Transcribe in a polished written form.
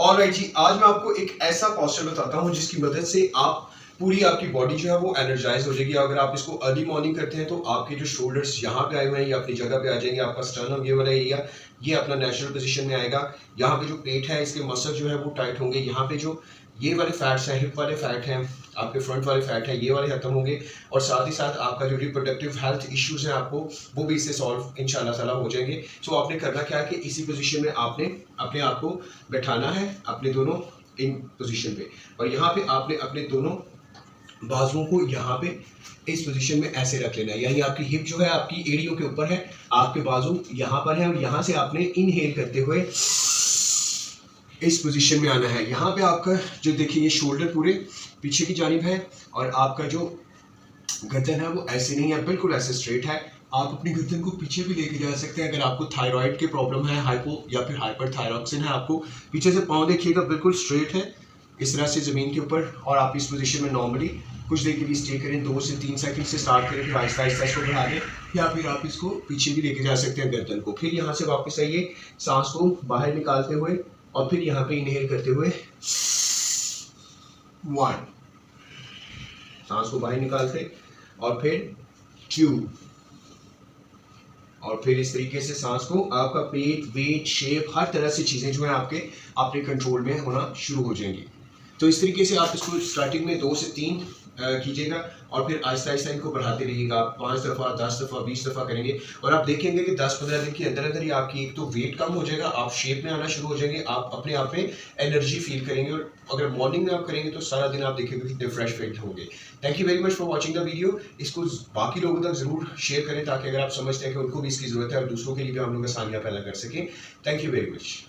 Alright जी, आज मैं आपको एक ऐसा पोस्चर बताता हूँ जिसकी मदद से आप पूरी आपकी बॉडी जो है वो एनर्जाइज हो जाएगी। अगर आप इसको अर्ली मॉर्निंग करते हैं तो आपके जो शोल्डर्स यहाँ पे आए हुए हैं ये अपनी जगह पे आ जाएंगे। आपका स्टर्नम ये वाला एरिया ये अपना नेचुरल पोजीशन में आएगा। यहाँ पे जो पेट है इसके मसल जो है वो टाइट होंगे। यहाँ पे जो ये वाले फैट्स हैं, हिप वाले फैट हैं, आपके फ्रंट वाले फैट हैं, ये वाले खत्म होंगे। और साथ ही साथ आपका जो रिप्रोडक्टिव हेल्थ इश्यूज हैं आपको वो भी इससे सॉल्व इंशाल्लाह ताला हो जाएंगे। सो आपने करना क्या है कि इसी पोजीशन में आपने अपने आप को बैठाना है, अपने दोनों इन पोजीशन पे, और यहाँ पे आपने अपने दोनों बाजुओं को यहाँ पे इस पोजीशन में ऐसे रख लेना है। यानी आपकी हिप जो है आपकी एड़ियों के ऊपर है, आपके बाजू यहाँ पर है, और यहाँ से आपने इनहेल करते हुए इस पोजीशन में आना है। यहाँ पे आपका जो देखिए ये शोल्डर पूरे पीछे की जानिब है, और आपका जो गर्दन है वो ऐसे नहीं है, बिल्कुल ऐसे स्ट्रेट है। आप अपनी गर्दन को पीछे भी लेके जा सकते हैं। अगर आपको थायराइड की प्रॉब्लम है, हाइपो या फिर हाइपर थायरॉक्सिन है, आपको पीछे से पाँव देखिएगा बिल्कुल स्ट्रेट है इस तरह से ज़मीन के ऊपर, और आप इस पोजीशन में नॉर्मली कुछ देर के लिए स्टे करें। 2 से 3 सेकंड से स्टार्ट करें, फिर आहिस्ता आहिस्ता इसको बढ़ा दें, या फिर आप इसको पीछे भी लेके जा सकते हैं गर्दन को। फिर यहाँ से वापस आइए, सांस को बाहर निकालते हुए, और फिर यहाँ पे इनहेल करते हुए 1, सांस को बाहर निकालते, और फिर 2, और फिर इस तरीके से सांस को, आपका पेट, वेट, शेप, हर तरह से चीज़ें जो है आपके अपने कंट्रोल में होना शुरू हो जाएंगी। तो इस तरीके से आप इसको स्टार्टिंग में 2 से 3 कीजिएगा, और फिर आहिस्ता आहिस्ता इनको बढ़ाते रहिएगा। आप 5 दफ़ा, 10 दफ़ा, 20 दफ़ा करेंगे, और आप देखेंगे कि 10-15 दिन के अंदर अंदर ही आपकी एक तो वेट कम हो जाएगा, आप शेप में आना शुरू हो जाएंगे, आप अपने आप में एनर्जी फील करेंगे। और अगर मॉर्निंग में आप करेंगे तो सारा दिन आप देखेंगे कितने फ्रेश फील होंगे। Thank you very much for watching the video. इसको बाकी लोगों तक ज़रूर शेयर करें, ताकि अगर आप समझते हैं कि उनको भी इसकी ज़रूरत है और दूसरों के लिए भी हम लोग आसानियाँ पैदा कर सकें। Thank you very much.